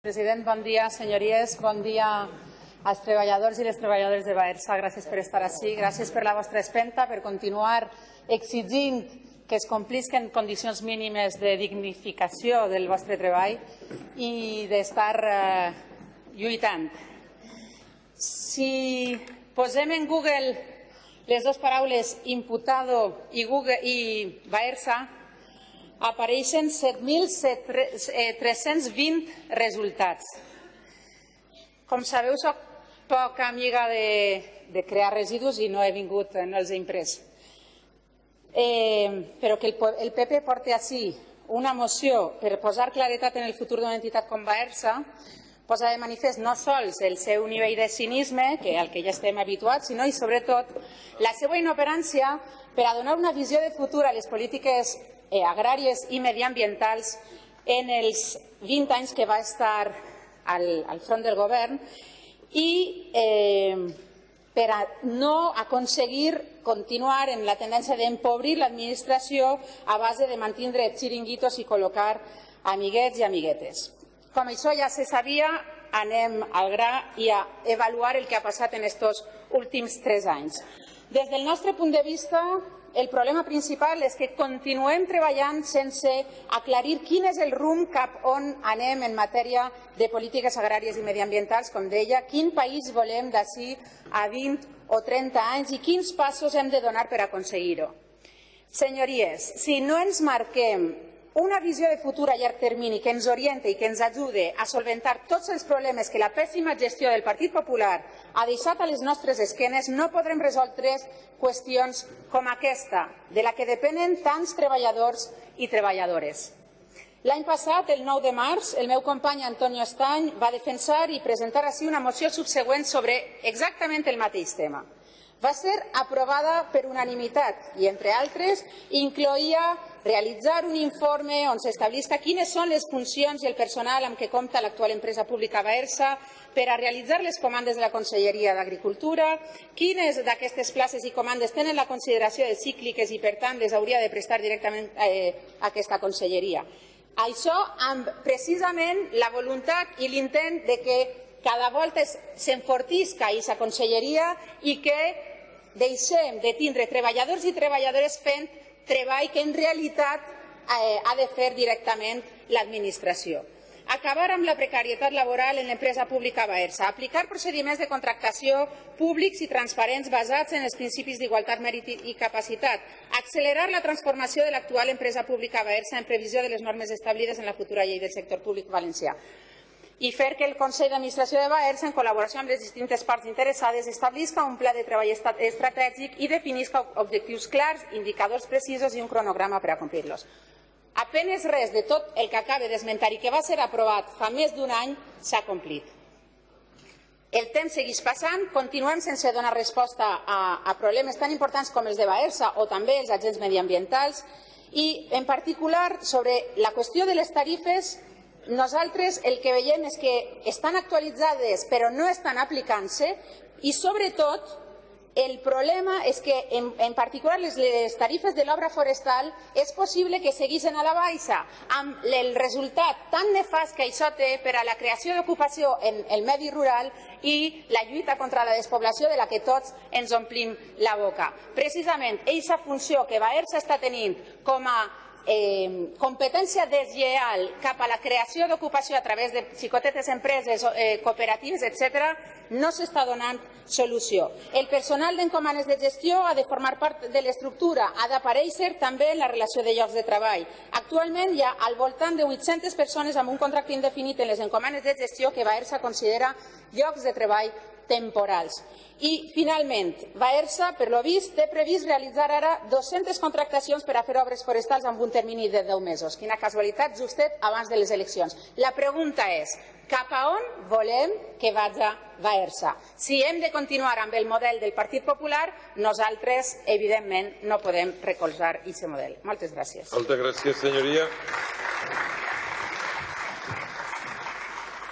President, bon dia, senyories. Bon dia als treballadors i les treballadores de Baersa. Gràcies per estar ací, gràcies per la vostra espenta, per continuar exigint que es complisquen condicions mínimes de dignificació del vostre treball i d'estar lluitant. Si posem en Google les dues paraules imputado i Baersa, apareixen 7.320 resultats. Com sabeu, soc poc amiga de crear residus i no he vingut, no els he imprès. Però que el PP porti ací una moció per posar claretat en el futur d'una entitat com Baersa posa de manifest no sols el seu nivell de cinisme, al que ja estem habituats, sinó i sobretot la seva inoperància per a donar una visió de futur a les polítiques agràries i mediambientals en els 20 anys que va estar al front del govern i per a no aconseguir continuar en la tendència d'empobrir l'administració a base de mantindre xiringuitos i col·locar amiguets i amiguetes. Com això ja se sabia, anem al gra i a avaluar el que ha passat en aquests últims 3 anys. Des del nostre punt de vista, el problema principal és que continuem treballant sense aclarir quin és el rumb cap on anem en matèria de polítiques agràries i mediambientals, com deia, quin país volem d'ací a 20 o 30 anys i quins passos hem de donar per aconseguir-ho. Senyories, si no ens marquem una visió de futur a llarg termini que ens oriente i que ens ajude a solventar tots els problemes que la pèssima gestió del Partit Popular ha deixat a les nostres esquenes, no podrem resoldre qüestions com aquesta, de la que depenen tants treballadors i treballadores. L'any passat, el 9 de març, el meu company Antonio Estany va defensar i presentar ací una moció subsegüent sobre exactament el mateix tema. Va ser aprovada per unanimitat i, entre altres, incloïa realitzar un informe on s'establisca quines són les funcions i el personal amb què compta l'actual empresa pública Baersa per a realitzar les comandes de la Conselleria d'Agricultura, quines d'aquestes places i comandes tenen la consideració de cícliques i, per tant, les hauria de prestar directament aquesta Conselleria. Això amb precisament la voluntat i l'intent de que cada volta s'enfortisca aquesta Conselleria i que deixem de tindre treballadors i treballadores fent treball que en realitat ha de fer directament l'administració. Acabar amb la precarietat laboral en l'empresa pública Baersa, aplicar procediments de contractació públics i transparents basats en els principis d'igualtat, mèrit i capacitat, accelerar la transformació de l'actual empresa pública Baersa en previsió de les normes establides en la futura llei del sector públic valencià i fer que el Consell d'Administració de Baersa, en col·laboració amb les distintes parts interessades, establisca un pla de treball estratègic i definisca objectius clars, indicadors precisos i un cronograma per a complir-los. Apenes res de tot el que acaba d'esmentar i que va ser aprovat fa més d'un any s'ha complit. El temps segueix passant, continuem sense donar resposta a problemes tan importants com els de Baersa o també els agents mediambientals i, en particular, sobre la qüestió de les tarifes. Nosaltres el que veiem és que estan actualitzades però no estan aplicant-se i sobretot el problema és que en particular les tarifes de l'obra forestal és possible que segueixin a la baixa amb el resultat tan nefast que això té per a la creació d'ocupació en el medi rural i la lluita contra la despoblació de la que tots ens omplim la boca. Precisament aquesta funció que Baersa està tenint com a competència deslleial cap a la creació d'ocupació a través de xicotetes empreses, cooperatives, etc., no s'està donant solució. El personal d'encomanes de gestió ha de formar part de l'estructura, ha d'aparèixer també en la relació de llocs de treball. Actualment hi ha al voltant de 800 persones amb un contracte indefinit en les encomanes de gestió que Baersa considera llocs de treball temporals. I, finalment, Baersa, per lo vist, té previst realitzar ara 200 contractacions per a fer obres forestals amb un termini de 10 mesos. Quina casualitat, justet abans de les eleccions. La pregunta és, cap a on volem que vagi Baersa? Si hem de continuar amb el model del Partit Popular, nosaltres, evidentment, no podem recolzar aquest model. Moltes gràcies. Moltes gràcies, senyoria.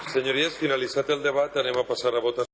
Senyories, finalitzat el debat, anem a passar a votació.